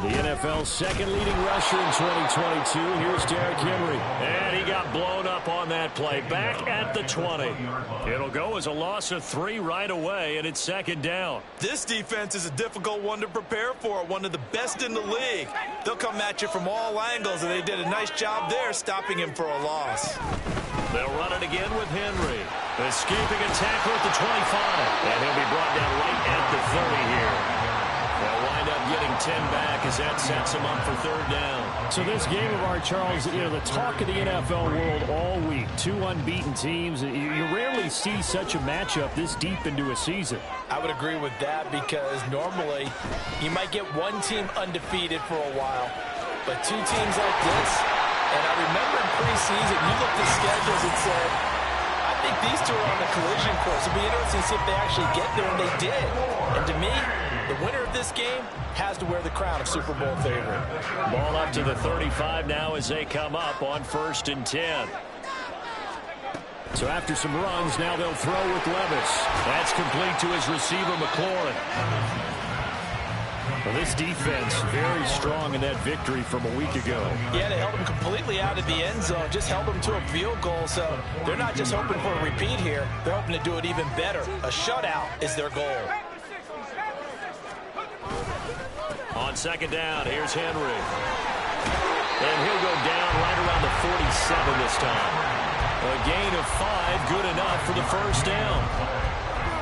The NFL's second leading rusher in 2022. Here's Derrick Henry. And he got blown up on that play. Back at the 20. It'll go as a loss of 3 right away, and it's second down. This defense is a difficult one to prepare for. One of the best in the league. They'll come at you from all angles, and they did a nice job there stopping him for a loss. They'll run it again with Henry. Escaping a tackle at the 25. And he'll be brought down right at the 30 here. They'll wind up getting 10 back as that sets him up for third down. So this game of ours, Charles, the talk of the NFL world all week. 2 unbeaten teams. You rarely see such a matchup this deep into a season. I would agree with that because normally you might get one team undefeated for a while. But 2 teams like this, and I remember in preseason, you looked at schedules and said, I think these 2 are on the collision course. It'll be interesting to see if they actually get there, and they did. And to me, the winner of this game has to wear the crown of Super Bowl favorite. Ball up to the 35 now as they come up on 1st and 10. So after some runs, now they'll throw with Levis. That's complete to his receiver, McLaurin. Well, this defense very strong in that victory from a week ago. Yeah, they held him completely out of the end zone, just held him to a field goal. So they're not just hoping for a repeat here. They're hoping to do it even better. A shutout is their goal. On second down, here's Henry. And he'll go down right around the 47 this time. A gain of 5, good enough for the first down.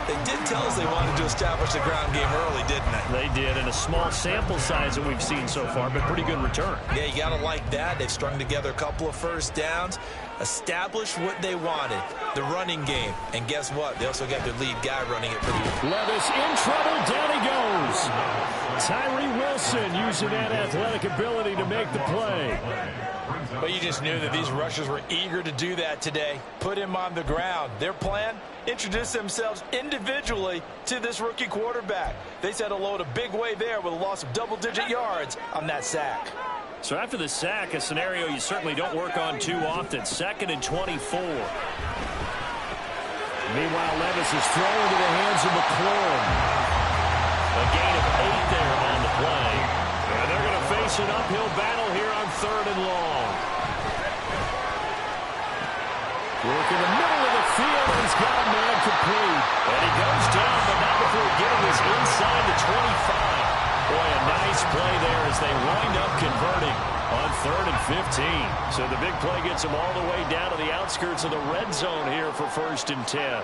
They did tell us they wanted to establish the ground game early, didn't they? They did, and a small sample size that we've seen so far, but pretty good return. Yeah, you got to like that. They've strung together a couple of first downs, established what they wanted, the running game. And guess what? They also got their lead guy running it pretty well. Levis in trouble. Down he goes. Tyree Wilson using that athletic ability to make the play. But you just knew that these rushers were eager to do that today. Put him on the ground. Their plan? Introduce themselves individually to this rookie quarterback. They said hello in a big way there with a loss of double-digit yards on that sack. So after the sack, a scenario you certainly don't work on too often. 2nd and 24. Meanwhile, Levis is thrown into the hands of McLaurin. A gain of 8 there on the play. And they're going to face an uphill battle here on 3rd and long. Work in the middle of the field, and he's got a man complete. And he goes down, but not before getting his inside the 25. Boy, a nice play there as they wind up converting on 3rd and 15. So the big play gets them all the way down to the outskirts of the red zone here for 1st and 10.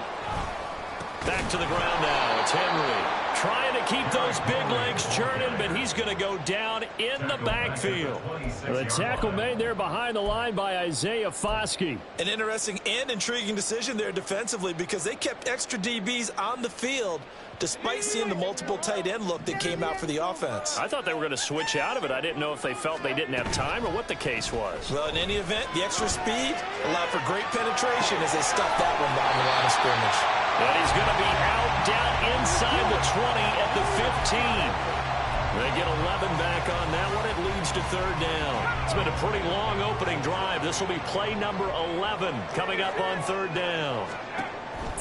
Back to the ground now. It's Henry trying to keep those big legs churning, but he's going to go down in the backfield. The tackle made there behind the line by Isaiah Foskey. An interesting and intriguing decision there defensively because they kept extra DBs on the field despite seeing the multiple tight end look that came out for the offense. I thought they were going to switch out of it. I didn't know if they felt they didn't have time or what the case was. Well, in any event, the extra speed allowed for great penetration as they stuffed that one down the line of scrimmage. And he's going to be out down inside the 20 at the 15. They get 11 back on that one. It leads to 3rd down. It's been a pretty long opening drive. This will be play number 11 coming up on 3rd down.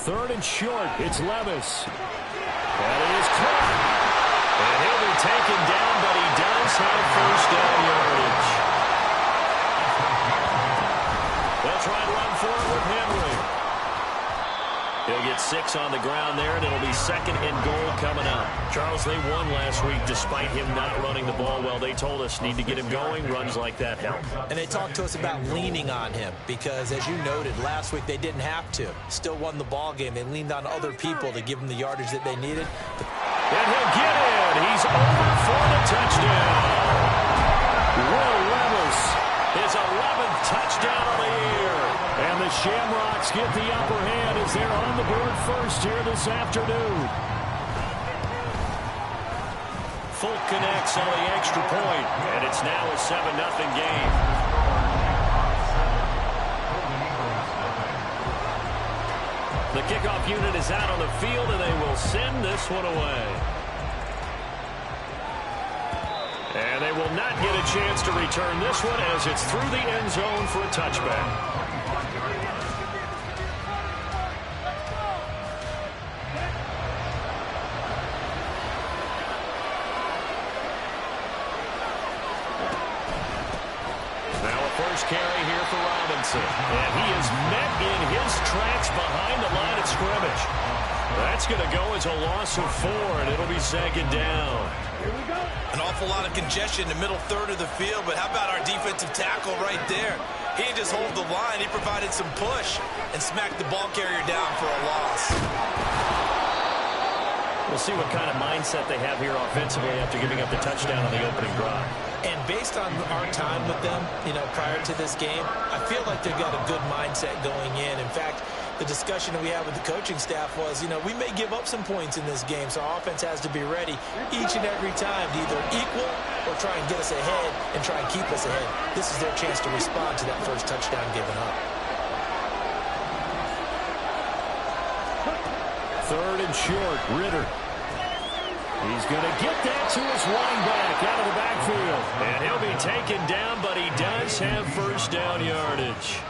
3rd and short. It's Levis. That is caught. And he'll be taken down, but he does have 1st down yardage. They'll try and run for it with Henry. He'll get 6 on the ground there, and it'll be 2nd and goal coming up. Charles, they won last week despite him not running the ball well. They told us need to get him going. Runs like that help. And they talked to us about leaning on him because, as you noted, last week they didn't have to. Still won the ball game. They leaned on other people to give them the yardage that they needed. And he'll get in. He's over for the touchdown. Will Levis, his 11th touchdown of the year. And the Shamrocks get the upper hand as they're on the board first here this afternoon. Folk connects on the extra point, and it's now a 7-0 game. The kickoff unit is out on the field, and they will send this one away. And they will not get a chance to return this one as it's through the end zone for a touchback. first carry here for Robinson. And he is met in his tracks behind the line of scrimmage. That's going to go as a loss of 4, and it'll be second down. An awful lot of congestion in the middle third of the field, but how about our defensive tackle right there? He didn't just hold the line. He provided some push and smacked the ball carrier down for a loss. We'll see what kind of mindset they have here offensively after giving up the touchdown on the opening drive. And based on our time with them, prior to this game, I feel like they've got a good mindset going in. In fact, the discussion that we had with the coaching staff was, we may give up some points in this game, so our offense has to be ready each and every time to either equal or try and get us ahead and try and keep us ahead. This is their chance to respond to that first touchdown given up. Third and short, Ritter. He's going to get that to his running back out of the backfield. And he'll be taken down, but he does have first down yardage.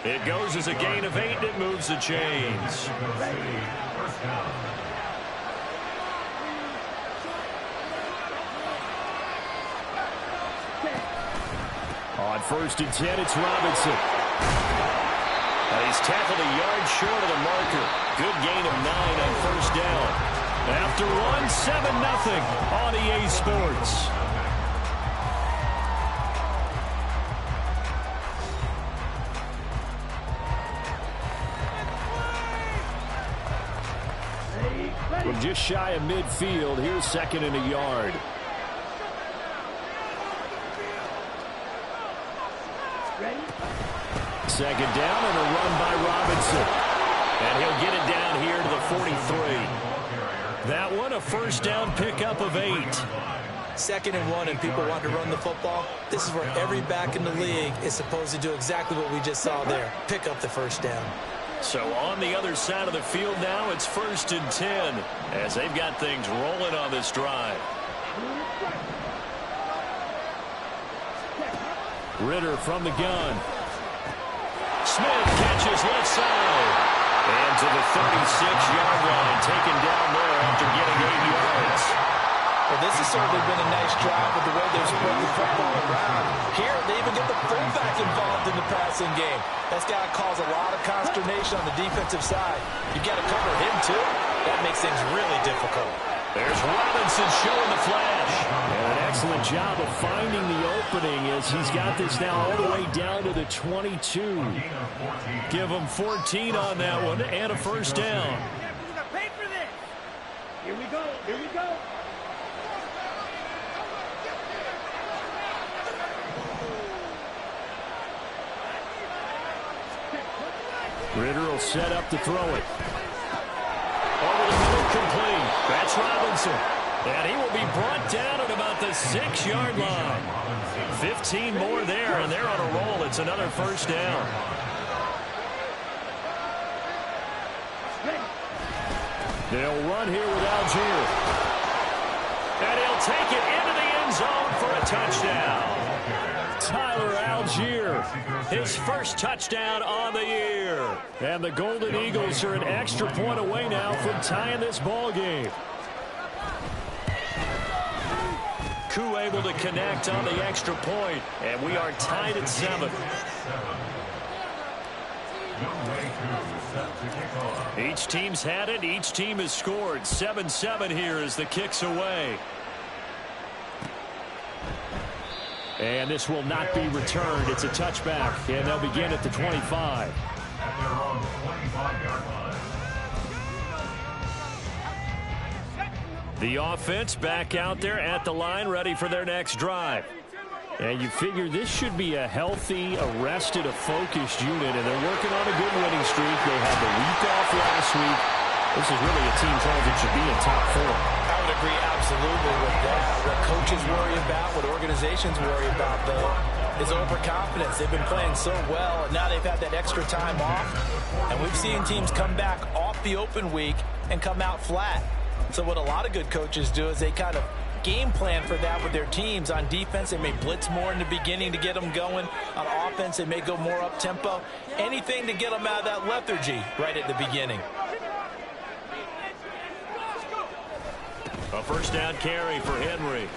It goes as a gain of 8, and it moves the chains. On first and 10, it's Robinson. He's tackled a yard short of the marker. Good gain of 9 on first down. After one, 7-0 on EA Sports. From just shy of midfield, here's second and a yard. Second down and a run by Robinson. And he'll get it down here to the 43. That one, a first down pickup of 8. Second and 1, and people want to run the football. This is where every back in the league is supposed to do exactly what we just saw there. Pick up the first down. So on the other side of the field now, it's first and 10 as they've got things rolling on this drive. Ritter from the gun. Smith catches left side. And to the 36-yard line, taken down there after getting 8 yards. Well, this has certainly been a nice drive with the way they've spread the football around. Here, they even get the fullback involved in the passing game. That's got to cause a lot of consternation on the defensive side. You've got to cover him, too. That makes things really difficult. There's Robinson showing the flash. And an excellent job of finding the opening as he's got this now all the way down to the 22. Give him 14 on that one and a first down. Pay for this. Here we go. Here we go. Ritter will set up to throw it. Over the middle, complete. That's Robinson. And he will be brought down at about the 6-yard line. 15 more there, and they're on a roll. It's another first down. They'll run here with Algier. And he'll take it into the end zone for a touchdown. Tyler Algier, his first touchdown on the year. And the Golden Eagles are an extra point away now from tying this ball game. Koo able to connect on the extra point, and we are tied at 7. Each team's had it. Each team has scored. 7-7 here as the kick's away. And this will not be returned. It's a touchback, and they'll begin at the 25. The offense back out there at the line, ready for their next drive. And you figure this should be a healthy, arrested, a focused unit, and they're working on a good winning streak. They had the week off last week. This is really a team that should be in top 4. I would agree absolutely with that. What coaches worry about, what organizations worry about, though, is overconfidence. They've been playing so well, and now they've had that extra time off. And we've seen teams come back off the open week and come out flat. So what a lot of good coaches do is they kind of game plan for that with their teams. On defense, they may blitz more in the beginning to get them going. On offense, they may go more up-tempo. Anything to get them out of that lethargy right at the beginning. A first down carry for Henry.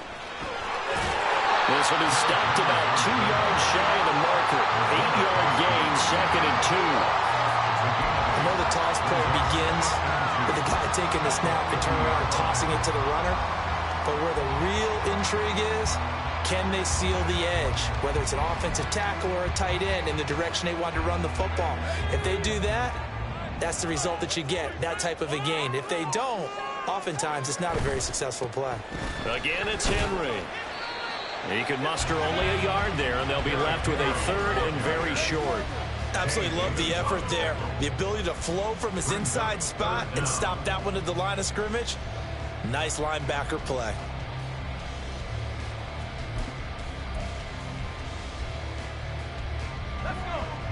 This one is stopped about 2 yards shy of the marker. 8-yard gain, 2nd and 2. I know the toss play begins with the guy taking the snap and turning around and tossing it to the runner. But where the real intrigue is, can they seal the edge, whether it's an offensive tackle or a tight end, in the direction they want to run the football? If they do that, that's the result that you get, that type of a gain. If they don't, oftentimes it's not a very successful play. Again, it's Henry. He could muster only a yard there, and they'll be left with a 3rd and very short. Absolutely love the effort there. The ability to flow from his inside spot and stop that one at the line of scrimmage. Nice linebacker play.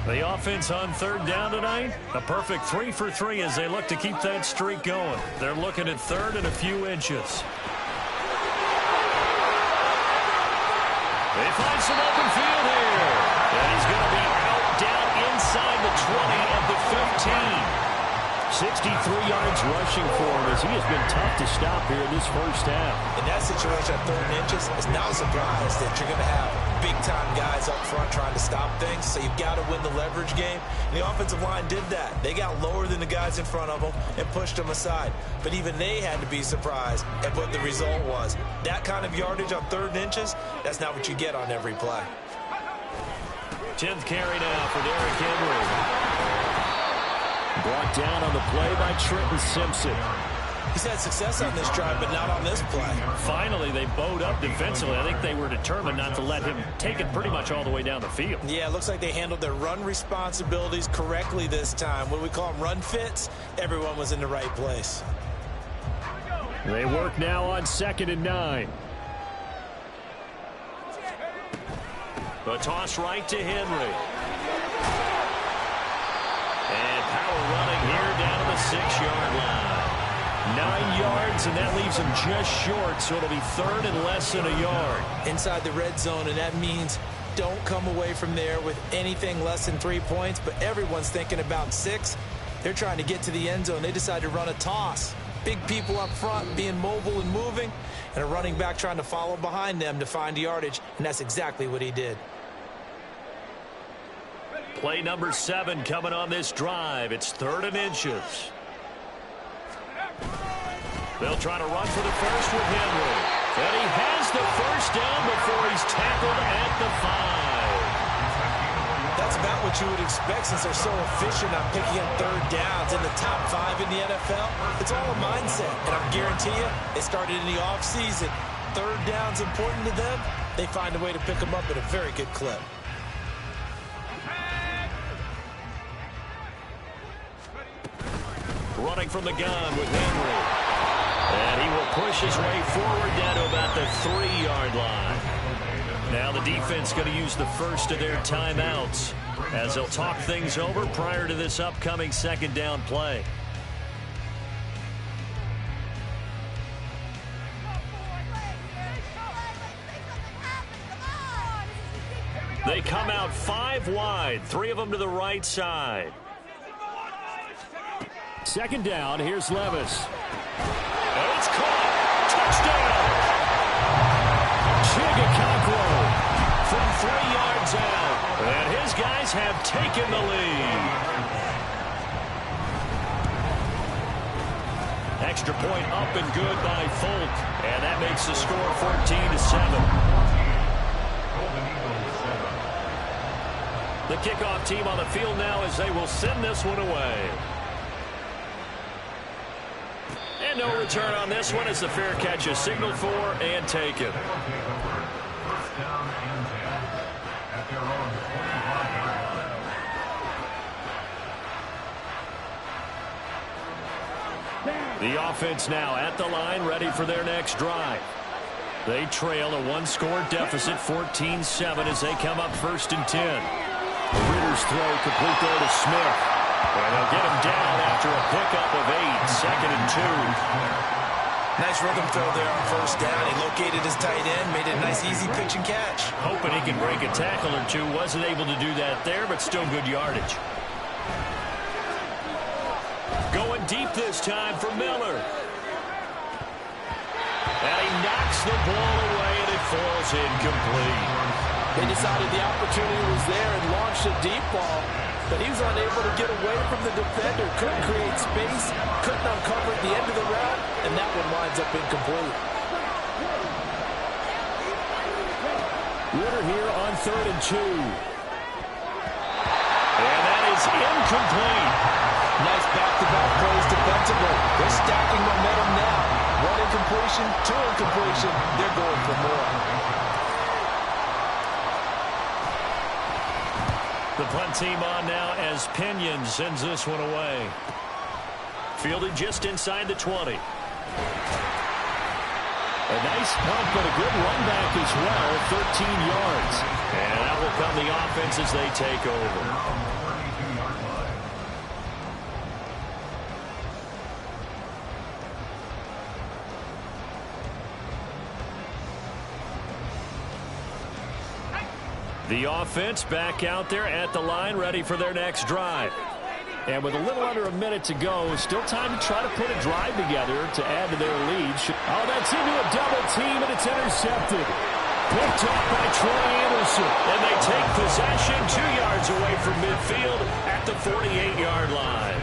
The offense on 3rd down tonight, a perfect 3 for 3 as they look to keep that streak going. They're looking at 3rd and a few inches. They find some open field here. And he's going to be out down inside the 20 at the 15. 63 yards rushing for him as he has been tough to stop here in this first half. In that situation at 3rd and inches, it's not a surprise that you're going to have big-time guys up front trying to stop things, so you've got to win the leverage game. And the offensive line did that. They got lower than the guys in front of them and pushed them aside. But even they had to be surprised at what the result was. That kind of yardage on 3rd and inches, that's not what you get on every play. 10th carry now for Derrick Henry. Brought down on the play by Trenton Simpson. He's had success on this drive, but not on this play. Finally, they bowed up defensively. I think they were determined not to let him take it pretty much all the way down the field. Yeah, it looks like they handled their run responsibilities correctly this time. What do we call them, run fits? Everyone was in the right place. They work now on 2nd and 9. The toss right to Henry. And power running here down to the 6-yard line. 9 yards, and that leaves him just short, so it'll be 3rd and less than a yard. Inside the red zone, and that means don't come away from there with anything less than 3 points, but everyone's thinking about 6. They're trying to get to the end zone. They decide to run a toss. Big people up front being mobile and moving, and a running back trying to follow behind them to find yardage, and that's exactly what he did. Play number 7 coming on this drive. It's 3rd and inches. They'll try to run for the first with Henry. And he has the first down before he's tackled at the 5. That's about what you would expect since they're so efficient on picking up 3rd downs in the top 5 in the NFL. It's all a mindset, and I guarantee you, they started in the offseason. 3rd down's important to them. They find a way to pick them up at a very good clip. Running from the gun with Henry. And he will push his way forward down to about the 3-yard line. Now the defense going to use the first of their timeouts as they'll talk things over prior to this upcoming 2nd down play. They come out 5 wide, 3 of them to the right side. 2nd down, here's Levis. And it's caught. Touchdown. Chigakonkwo from 3 yards out. And his guys have taken the lead. Extra point up and good by Folk. And that makes the score 14-7. The kickoff team on the field now as they will send this one away. And no return on this one as the fair catch is signaled for and taken. The offense now at the line, ready for their next drive. They trail a 1-score deficit, 14-7 as they come up 1st and 10. Ritter's throw complete there to Smith. And they'll get him down after a pickup of 8, 2nd and 2. Nice rhythm throw there on 1st down. He located his tight end, made it a nice easy pitch and catch. Hoping he can break a tackle or two. Wasn't able to do that there, but still good yardage. Going deep this time for Miller. And he knocks the ball away, and it falls incomplete. They decided the opportunity was there and launched a deep ball, but he was unable to get away from the defender, couldn't create space, couldn't uncover at the end of the route, and that one winds up incomplete. Ritter here on 3rd and 2. And that is incomplete. Nice back-to-back plays defensively. They're stacking momentum now. 1 incompletion, 2 incompletion. They're going for more. The punt team on now as Pinion sends this one away. Fielded just inside the 20. A nice punt, but a good run back as well, 13 yards. And that will come the offense as they take over. The offense back out there at the line, ready for their next drive. And with a little under a minute to go, still time to try to put a drive together to add to their lead. Oh, that's into a double team, and it's intercepted. Picked off by Troy Anderson. And they take possession 2 yards away from midfield at the 48-yard line.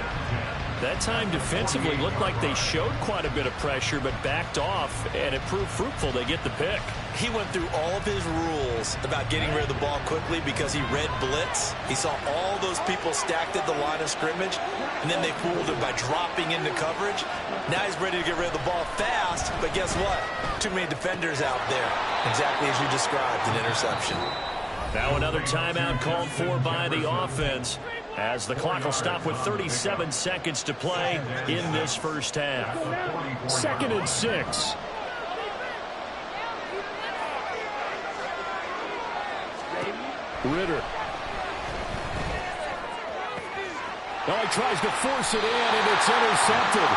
That time defensively looked like they showed quite a bit of pressure, but backed off, and it proved fruitful. They get the pick. He went through all of his rules about getting rid of the ball quickly because he read blitz. He saw all those people stacked at the line of scrimmage, and then they fooled him by dropping into coverage. Now he's ready to get rid of the ball fast, but guess what? Too many defenders out there. Exactly as you described, an interception. Now another timeout called for by the offense, as the clock will stop with 37 seconds to play in this first half. 2nd and 6. Ritter. Oh, he tries to force it in, and it's intercepted.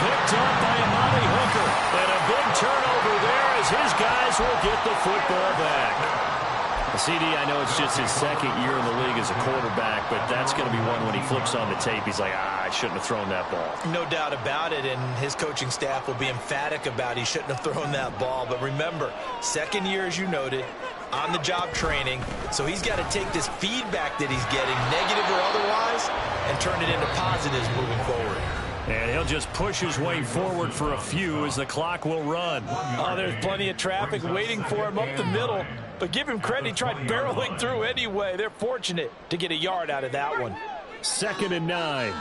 Picked up by Amani Hooker. And a big turnover there as his guys will get the football back. CD, I know it's just his 2nd year in the league as a quarterback, but that's going to be one when he flips on the tape. He's like, I shouldn't have thrown that ball. No doubt about it, and his coaching staff will be emphatic about he shouldn't have thrown that ball. But remember, 2nd year, as you noted, on-the-job training, so he's got to take this feedback that he's getting, negative or otherwise, and turn it into positives moving forward. And he'll just push his way forward for a few as the clock will run. Oh, there's plenty of traffic waiting for him up the middle. But give him credit, he tried barreling through anyway. They're fortunate to get a yard out of that one. 2nd and 9.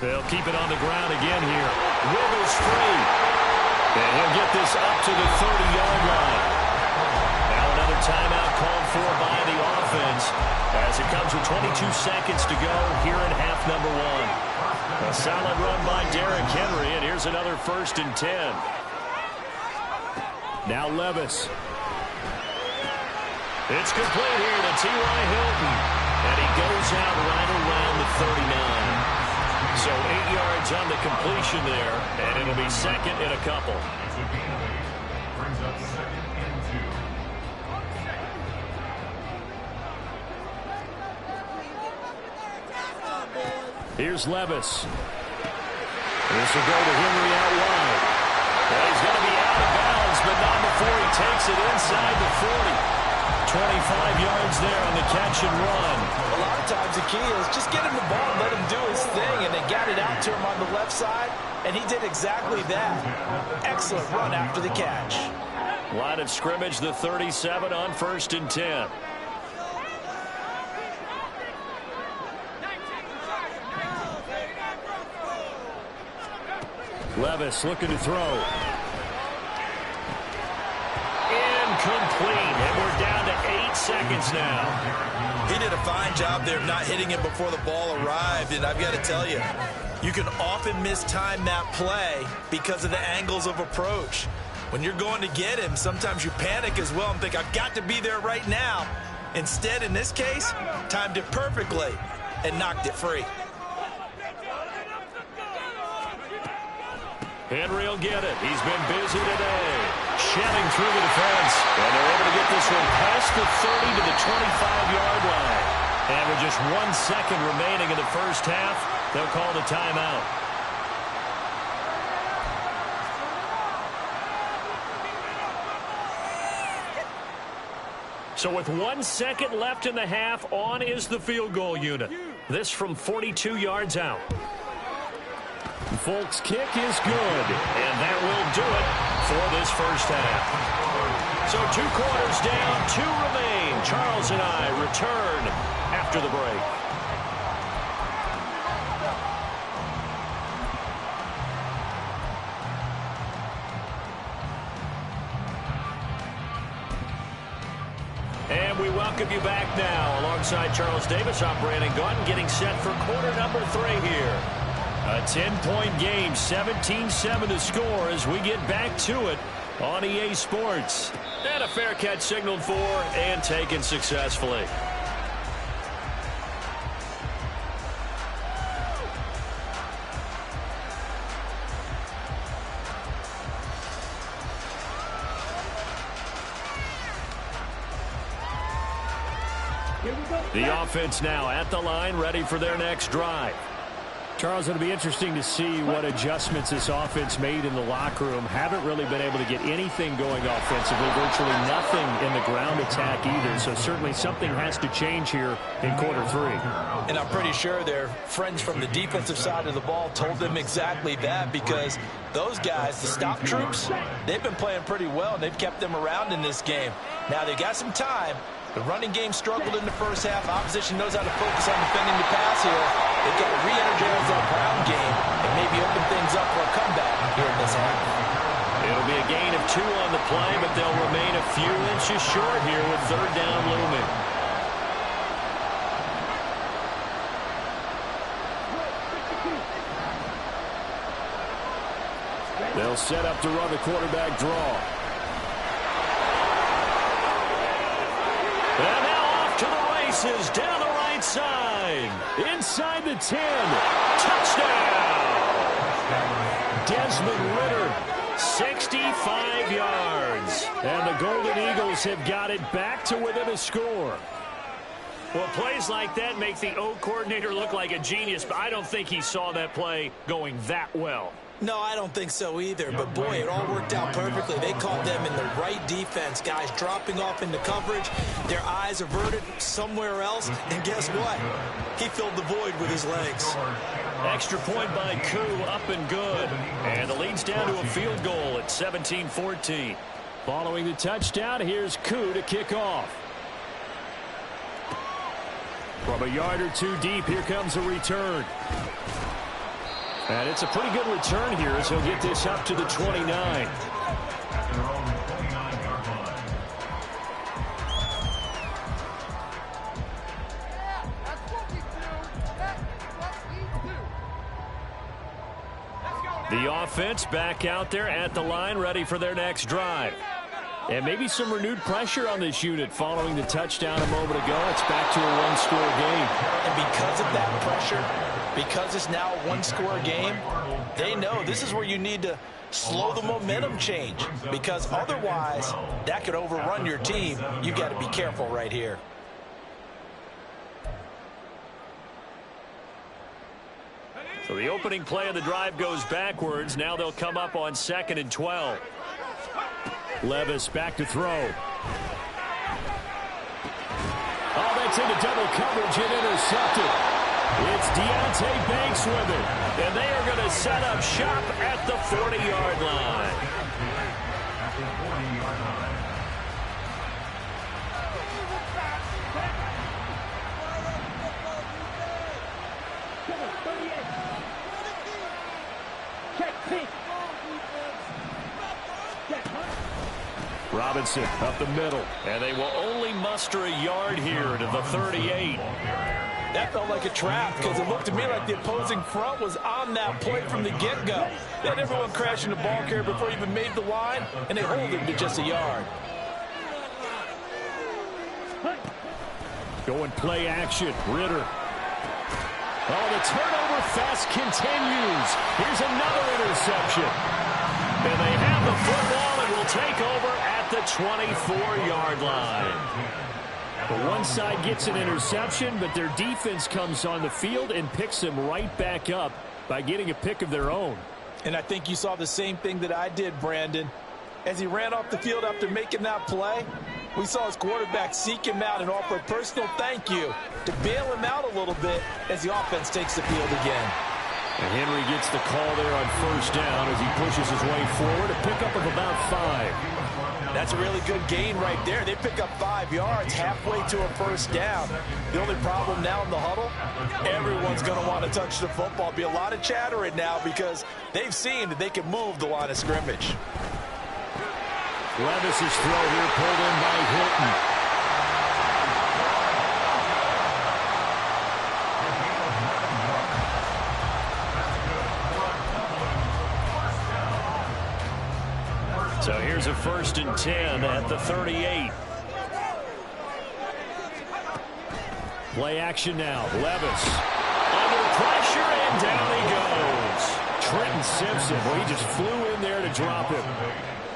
They'll keep it on the ground again here. Wiggles free. And he'll get this up to the 30-yard line. Now another timeout called for by the offense as it comes with 22 seconds to go here in half number 1. A solid run by Derrick Henry, and here's another 1st and 10. Now Levis. It's complete here to T.Y. Hilton. And he goes out right around the 39. So 8 yards on the completion there, and it'll be 2nd and a couple. Here's Levis. This will go to Henry out wide. Well, he's going to be out of bounds, but not before he takes it inside the 40. 25 yards there on the catch and run. A lot of times the key is just get him the ball and let him do his thing, and they got it out to him on the left side, and he did exactly that. Excellent run after the catch. Line of scrimmage, the 37 on 1st and 10. Levis looking to throw. Incomplete, and we're down to 8 seconds now. He did a fine job there of not hitting it before the ball arrived, and I've got to tell you, you can often mistime that play because of the angles of approach. When you're going to get him, sometimes you panic as well and think, I've got to be there right now. Instead, in this case, timed it perfectly and knocked it free. Henry will get it. He's been busy today. Shedding through the defense. And they're able to get this one past the 30 to the 25-yard line. And with just 1 second remaining in the first half, they'll call the timeout. So with 1 second left in the half, on is the field goal unit. This from 42 yards out. Folk's kick is good, and that will do it for this first half. So 2 quarters down, 2 remain. Charles and I return after the break. And we welcome you back now. Alongside Charles Davis, I'm Brandon Gaudin, getting set for quarter number 3 here. A 10-point game, 17-7 to score as we get back to it on EA Sports. And a fair catch signaled for and taken successfully. The offense now at the line, ready for their next drive. Charles, it'll be interesting to see what adjustments this offense made in the locker room. Haven't really been able to get anything going offensively, virtually nothing in the ground attack either. So certainly something has to change here in quarter 3. And I'm pretty sure their friends from the defensive side of the ball told them exactly that, because those guys, the stop troops, they've been playing pretty well, and they've kept them around in this game. Now they got some time. The running game struggled in the first half. Opposition knows how to focus on defending the pass here. They've got to re-energize that ground game and maybe open things up for a comeback here in this half. It'll be a gain of 2 on the play, but they'll remain a few inches short here with 3rd down looming. They'll set up to run the quarterback draw. And now off to the races, down the right side. Inside the 10. Touchdown! Desmond Ritter, 65 yards. And the Golden Eagles have got it back to within a score. Well, plays like that make the O coordinator look like a genius, but I don't think he saw that play going that well. No, I don't think so either. But, boy, it all worked out perfectly. They caught them in the right defense. Guys dropping off into coverage. Their eyes averted somewhere else. And guess what? He filled the void with his legs. Extra point by Koo, up and good. And the lead's down to a field goal at 17-14. Following the touchdown, here's Koo to kick off. From a yard or 2 deep, here comes a return. And it's a pretty good return here as he'll get this up to the 29. The offense back out there at the line, ready for their next drive. And maybe some renewed pressure on this unit following the touchdown a moment ago. It's back to a 1-score game. And because of that pressure, because it's now a 1-score game, they know this is where you need to slow the momentum change, because otherwise that could overrun your team. You've got to be careful right here. So the opening play of the drive goes backwards. Now they'll come up on 2nd and 12. Levis back to throw. Oh, that's into double coverage and intercepted. It's Deontay Banks with it. And they are going to set up shop at the 40-yard line. Robinson up the middle. And they will only muster a yard here to the 38. That felt like a trap, because it looked to me like the opposing front was on that play from the get-go. They had everyone crashing the ball carrier before he even made the line, and they hold him to just a yard. Going play action. Ritter. Oh, the turnover fest continues. Here's another interception. And they have the football and will take over at the 24-yard line. But one side gets an interception, but their defense comes on the field and picks them right back up by getting a pick of their own. And I think you saw the same thing that I did, Brandon. As he ran off the field after making that play, we saw his quarterback seek him out and offer a personal thank you to bail him out a little bit as the offense takes the field again. And Henry gets the call there on first down as he pushes his way forward, a pickup of about 5. That's a really good gain right there. They pick up 5 yards halfway to a first down. The only problem now in the huddle, everyone's going to want to touch the football. Be a lot of chattering now because they've seen that they can move the line of scrimmage. Levis's throw here pulled in by Hilton. So here's a 1st and 10 at the 38. Play action now. Levis under pressure, and down he goes. Trenton Simpson, well, he just flew in there to drop him.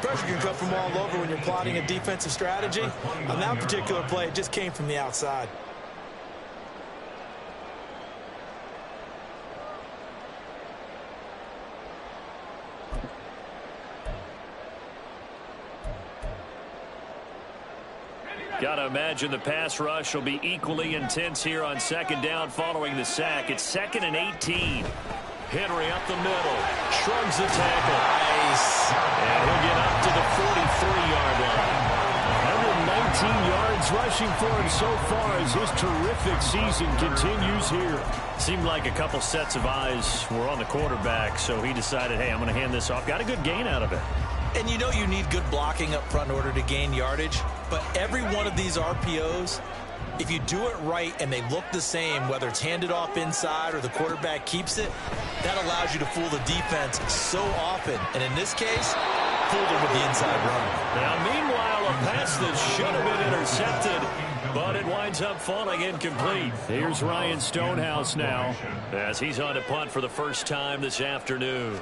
Pressure can come from all over when you're plotting a defensive strategy. On that particular play, it just came from the outside. Got to imagine the pass rush will be equally intense here on 2nd down following the sack. It's 2nd and 18. Henry up the middle. Shrugs the tackle. Nice. And he'll get up to the 43-yard line. 119 yards rushing for him so far as his terrific season continues here. Seemed like a couple sets of eyes were on the quarterback, so he decided, hey, I'm going to hand this off. Got a good gain out of it. And you know you need good blocking up front in order to gain yardage. But every one of these RPOs, if you do it right and they look the same, whether it's handed off inside or the quarterback keeps it, that allows you to fool the defense so often. And in this case, fooled them with the inside run. Now, meanwhile, a pass that should have been intercepted, but it winds up falling incomplete. Here's Ryan Stonehouse now as he's on to punt for the first time this afternoon.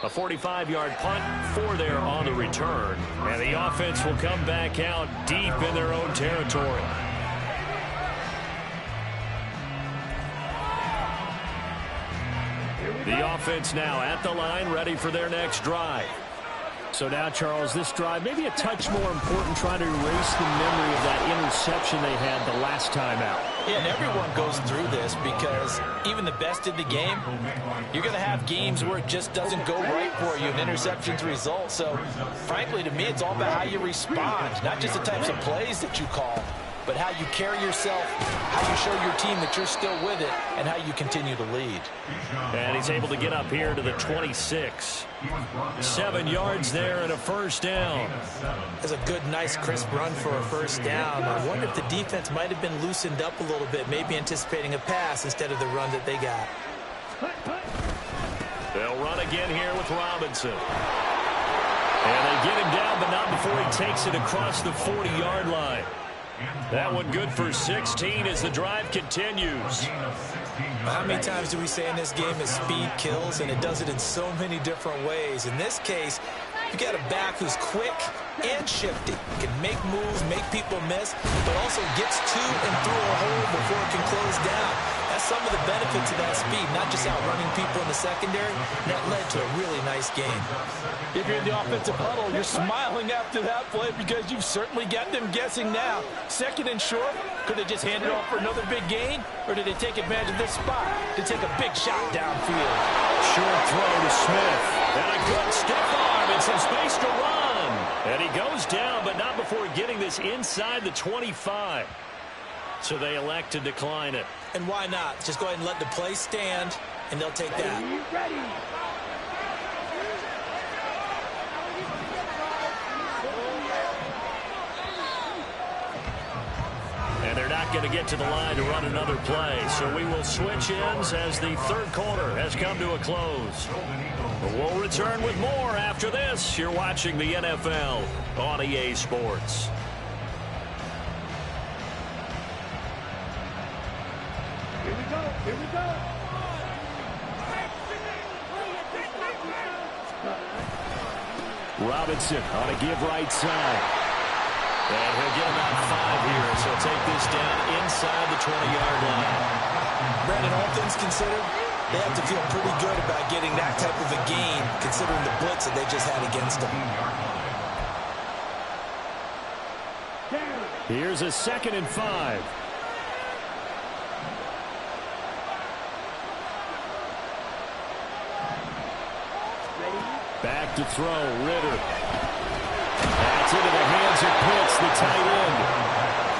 A 45-yard punt for there on the return. And the offense will come back out deep in their own territory. The offense now at the line, ready for their next drive. So now, Charles, this drive maybe a touch more important, trying to erase the memory of that interception they had the last time out. Yeah, and everyone goes through this because even the best in the game, you're going to have games where it just doesn't go right for you, and interceptions result. So, frankly, to me, it's all about how you respond, not just the types of plays that you call, but how you carry yourself, how you show your team that you're still with it, and how you continue to lead. And he's able to get up here to the 26. 7 yards there and a first down. That's a good, nice, crisp run for a first down. I wonder if the defense might have been loosened up a little bit, maybe anticipating a pass instead of the run that they got. They'll run again here with Robinson. And they get him down, but not before he takes it across the 40-yard line. That one good for 16 as the drive continues. How many times do we say in this game that speed kills, and it does it in so many different ways? In this case, you got a back who's quick and shifty, can make moves, make people miss, but also gets to and through a hole before it can close down. That's some of the benefits of that speed, not just outrunning people in the secondary. That led to a really nice game. If you're in the offensive huddle, you're smiling after that play because you've certainly got them guessing now. 2nd and short, could they just hand it off for another big gain, or did they take advantage of this spot to take a big shot downfield? Short throw to Smith. And a good stiff arm and some space to run. And he goes down, but not before getting this inside the 25. So they elect to decline it. And why not? Just go ahead and let the play stand, and they'll take that. Ready. And they're not going to get to the line to run another play. So we will switch ends as the 3rd quarter has come to a close. But we'll return with more after this. You're watching the NFL on EA Sports. Here we go. Here we go. Robinson on a give right side. And he'll get about 5 here, so take this down inside the 20-yard line. Brandon, all things considered, they have to feel pretty good about getting that type of a gain, considering the blitz that they just had against them. Here's a 2nd and 5. Back to throw, Ritter. That's into the hands of Pitts, the tight end.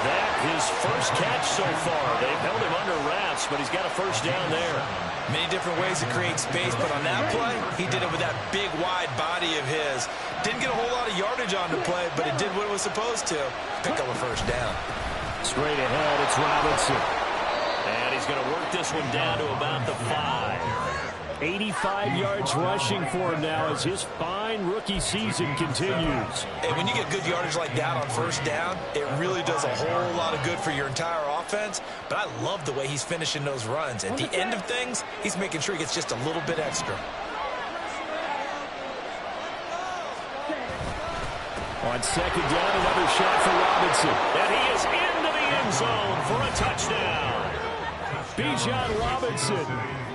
That his first catch so far. They've held him under wraps, but he's got a first down there. Many different ways to create space, but on that play, he did it with that big, wide body of his. Didn't get a whole lot of yardage on the play, but it did what it was supposed to. Pick up a first down. Straight ahead, it's Robinson. And he's going to work this one down to about the 5. 85 yards rushing for him now as his fine rookie season continues. And when you get good yardage like that on first down, it really does a whole lot of good for your entire offense. But I love the way he's finishing those runs. At the end of things, he's making sure he gets just a little bit extra. On 2nd down, another shot for Robinson. And he is into the end zone for a touchdown. Bijan Robinson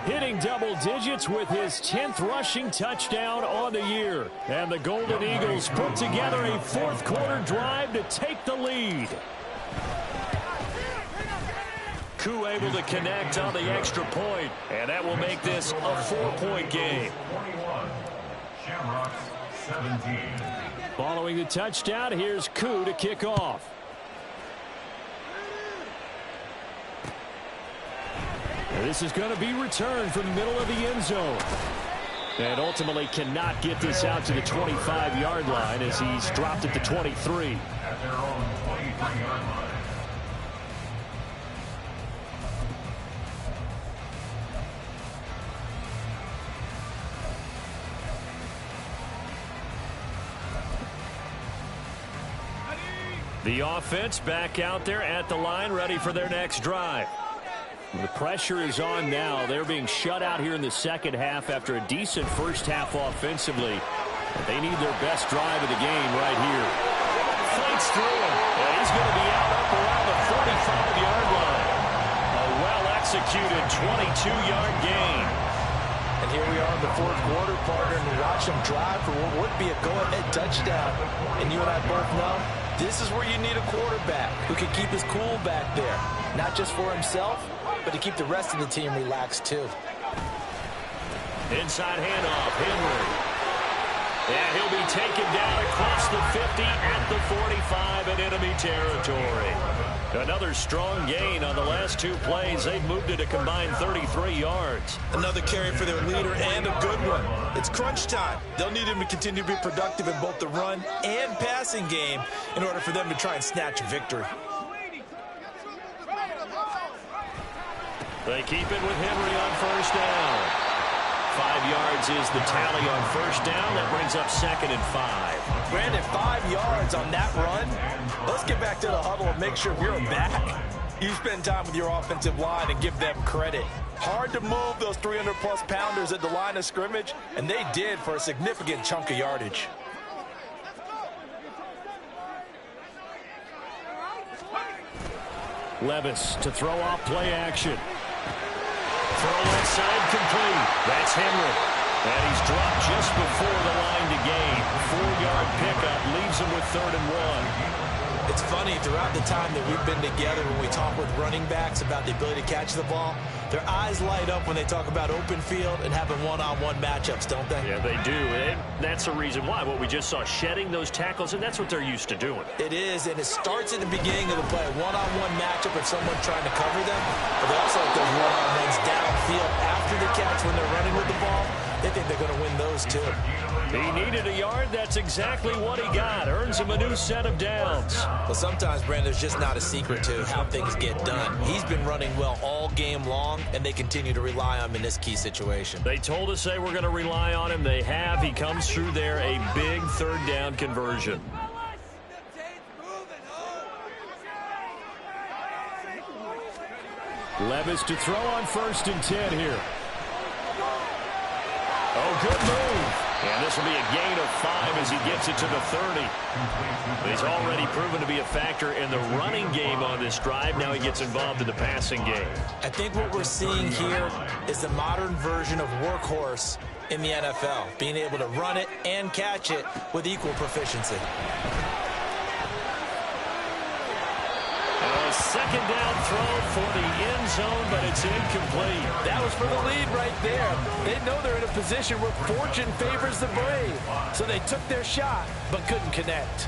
hitting double digits with his 10th rushing touchdown on the year. And the Golden Eagles put together a 4th quarter drive to take the lead. Koo able to connect on the extra point, and that will make this a 4-point game. Following the touchdown, here's Koo to kick off. This is going to be returned from the middle of the end zone. And ultimately cannot get this out to the 25-yard line as he's dropped at the 23. The offense back out there at the line, ready for their next drive. The pressure is on now. They're being shut out here in the second half after a decent first half offensively. They need their best drive of the game right here. Fights through him, and he's going to be out up around the 45-yard line. A well-executed 22-yard gain. And here we are in the 4th quarter, partner, and watch him drive for what would be a go-ahead touchdown. And you and I both know this is where you need a quarterback who can keep his cool back there. Not just for himself, but to keep the rest of the team relaxed too. Inside handoff, Henry. And he'll be taken down across the 50 at the 45 in enemy territory. Another strong gain on the last 2 plays. They've moved it a combined 33 yards. Another carry for their leader and a good one. It's crunch time. They'll need him to continue to be productive in both the run and passing game in order for them to try and snatch a victory. They keep it with Henry on first down. 5 yards is the tally on first down. That brings up 2nd and 5. Brandon, 5 yards on that run. Let's get back to the huddle and make sure if you're back, you spend time with your offensive line and give them credit. Hard to move those 300-plus pounders at the line of scrimmage, and they did for a significant chunk of yardage. Levis to throw off play action. Throw inside complete. That's Henry. And he's dropped just before the line to gain. 4-yard pickup leaves him with 3rd and 1. It's funny, throughout the time that we've been together, when we talk with running backs about the ability to catch the ball, their eyes light up when they talk about open field and having one-on-one matchups, don't they? Yeah, they do. And that's the reason why. What we just saw, shedding those tackles, and that's what they're used to doing. It is, and it starts at the beginning of the play. One-on-one matchup with someone trying to cover them, but they also have those one-on-ones downfield after the catch when they're running with the ball. They think they're going to win those, too. He needed a yard. That's exactly what he got. Earns him a new set of downs. Well, sometimes, Brandon, there's just not a secret to how things get done. He's been running well all game long, and they continue to rely on him in this key situation. They told us they were going to rely on him. They have. He comes through there, a big 3rd down conversion. Levis to throw on 1st and 10 here. Oh, good move. And this will be a gain of 5 as he gets it to the 30. He's already proven to be a factor in the running game on this drive. Now he gets involved in the passing game. I think what we're seeing here is the modern version of workhorse in the NFL, being able to run it and catch it with equal proficiency. A second down throw for the end zone, but it's incomplete. That was for the lead right there. They know they're in a position where fortune favors the brave. So they took their shot, but couldn't connect.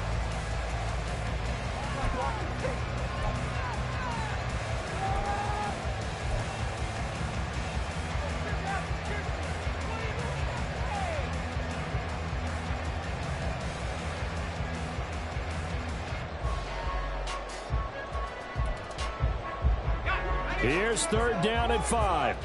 Here's third down at 5.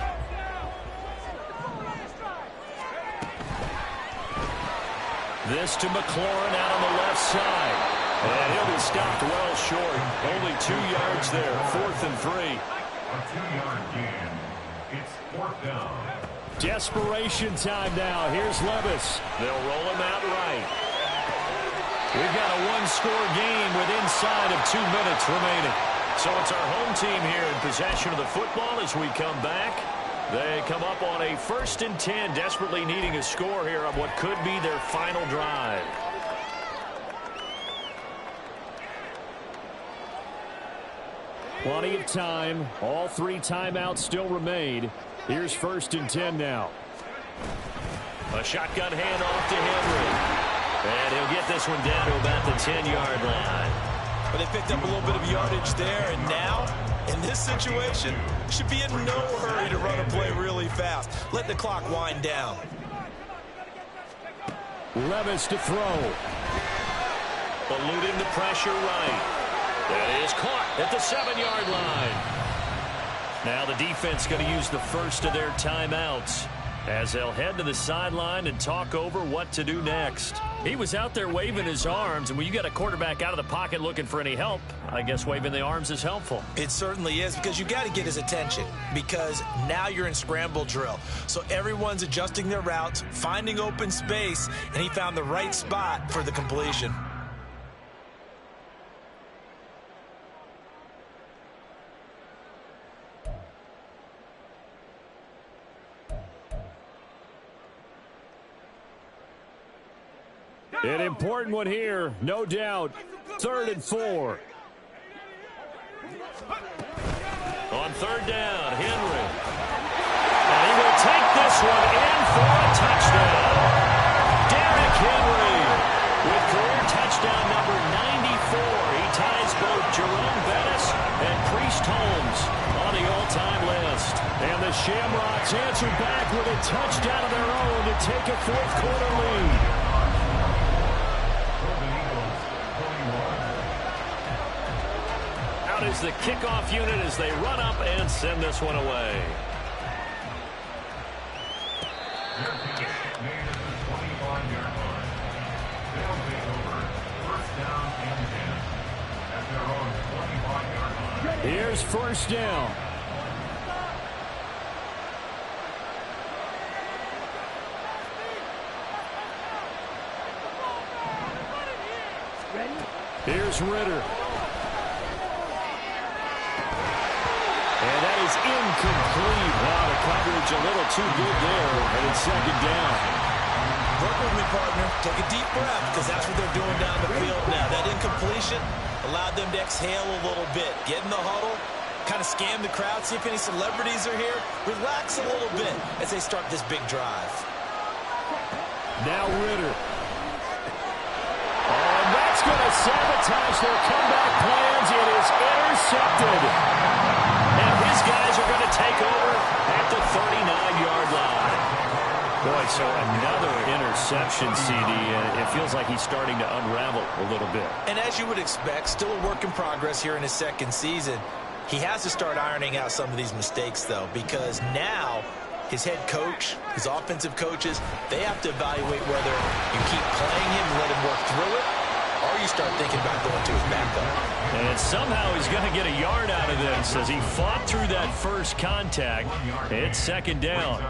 This to McLaurin out on the left side. And he'll be stopped well short. Only 2 yards there. 4th and 3. A 2-yard gain. It's 4th down. Desperation time now. Here's Levis. They'll roll him out right. We've got a one-score game with inside of 2 minutes remaining. So it's our home team here in possession of the football as we come back. They come up on a 1st and 10, desperately needing a score here on what could be their final drive. Plenty of time. All 3 timeouts still remain. Here's 1st and 10 now. A shotgun handoff to Henry. And he'll get this one down to about the 10-yard line. But they picked up a little bit of yardage there, and now, in this situation, should be in no hurry to run a play really fast. Let the clock wind down. Levis to throw. Eluding the pressure right. That is caught at the 7-yard line. Now the defense going to use the first of their timeouts as they'll head to the sideline and talk over what to do next. He was out there waving his arms, and when you got a quarterback out of the pocket looking for any help, I guess waving the arms is helpful. It certainly is, because you got to get his attention, because now you're in scramble drill. So everyone's adjusting their routes, finding open space, and he found the right spot for the completion. An important one here, no doubt. 3rd and 4. On 3rd down, Henry. And he will take this one in for a touchdown. Derrick Henry with career touchdown number 94. He ties both Jerome Bettis and Priest Holmes on the all-time list. And the Shamrocks answer back with a touchdown of their own to take a 4th quarter lead. Is the kickoff unit as they run up and send this one away. Here's 1st down. Here's Ritter. And that is incomplete. Wow, the coverage a little too good there, and it's 2nd down. Work with me, partner. Take a deep breath, because that's what they're doing down the field now. That incompletion allowed them to exhale a little bit. Get in the huddle, kind of scan the crowd, see if any celebrities are here. Relax a little bit as they start this big drive. Now Ritter. Oh, and that's going to sabotage their comeback plans. It is intercepted. And his guys are going to take over at the 39-yard line. Boy, so another interception, CD. It feels like he's starting to unravel a little bit. And as you would expect, still a work in progress here in his 2nd season. He has to start ironing out some of these mistakes, though, because now his head coach, his offensive coaches, they have to evaluate whether you keep playing him and let him work through it, or you you start thinking about going to his backup. And somehow he's going to get a yard out of this as he fought through that first contact. It's second down.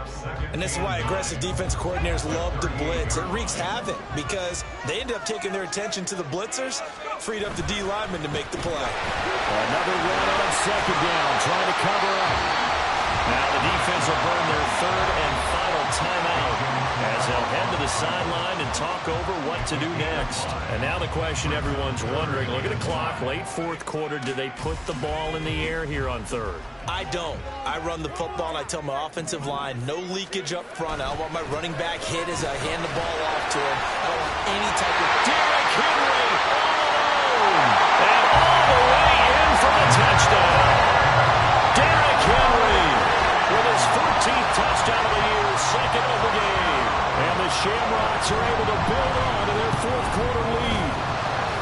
And this is why aggressive defense coordinators love to blitz. It wreaks havoc because they end up taking their attention to the blitzers, freed up the D lineman to make the play. Another run on second down, trying to cover up. Now the defense will burn their third and final timeout as they'll head to the sideline and talk over what to do next. And now the question everyone's wondering, look at the clock, late fourth quarter, do they put the ball in the air here on third? I don't. I run the football and I tell my offensive line, no leakage up front. I don't want my running back hit as I hand the ball off to him. I don't want any type of... Derrick Henry all alone and all the way in for the touchdown. Derrick Henry with his 14th touchdown of the year, second of the game. And the Shamrocks are able to build on to their fourth quarter lead.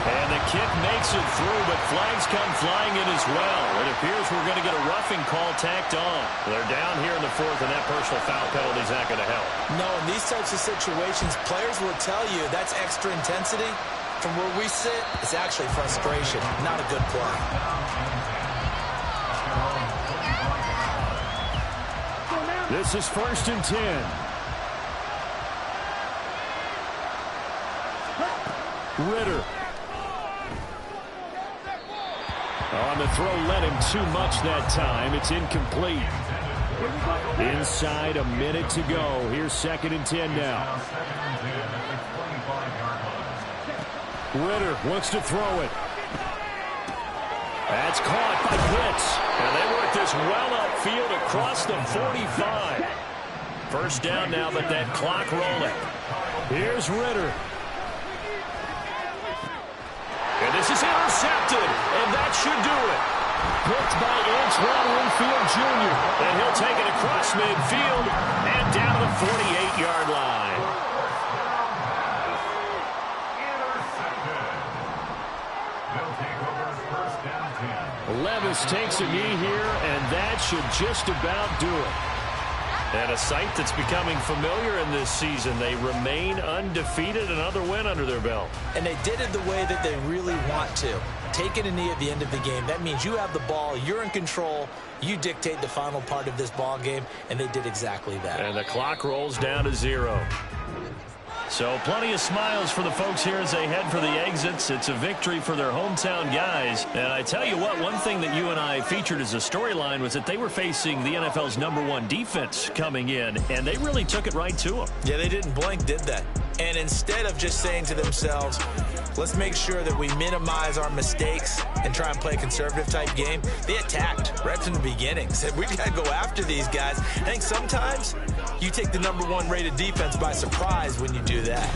And the kick makes it through, but flags come flying in as well. It appears we're going to get a roughing call tacked on. They're down here in the fourth, and that personal foul penalty is not going to help. No, in these types of situations, players will tell you that's extra intensity. From where we sit, it's actually frustration, not a good play. This is 1st and 10. Ritter. On the throw, led him too much that time. It's incomplete. Inside, a minute to go. Here's 2nd and 10 now. Ritter wants to throw it. That's caught by Pitts. And they work this well upfield across the 45. First down now, but that clock rolling. Here's Ritter. And this is intercepted, and that should do it. Picked by Antoine Winfield Jr., and he'll take it across midfield and down to the 48-yard line. Levis takes a knee here, and that should just about do it. And a sight that's becoming familiar in this season. They remain undefeated, another win under their belt. And they did it the way that they really want to. Taking a knee at the end of the game, that means you have the ball, you're in control, you dictate the final part of this ball game, and they did exactly that. And the clock rolls down to 0. So plenty of smiles for the folks here as they head for the exits. It's a victory for their hometown guys. And I tell you what, one thing that you and I featured as a storyline was that they were facing the NFL's #1 defense coming in, and they really took it right to them. Yeah, they didn't blink, did they? And instead of just saying to themselves, let's make sure that we minimize our mistakes and try and play a conservative type game, they attacked right from the beginning. Said, we got to go after these guys. I think sometimes you take the -1 rated defense by surprise when you do that.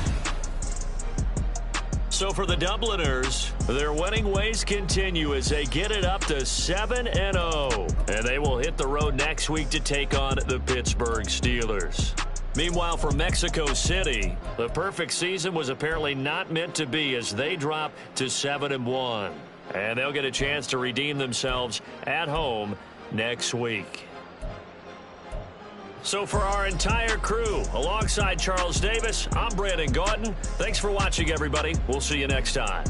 So for the Dubliners, their winning ways continue as they get it up to 7-0. And they will hit the road next week to take on the Pittsburgh Steelers. Meanwhile, for Mexico City, the perfect season was apparently not meant to be as they drop to 7-1. And they'll get a chance to redeem themselves at home next week. So for our entire crew, alongside Charles Davis, I'm Brandon Gautin. Thanks for watching, everybody. We'll see you next time.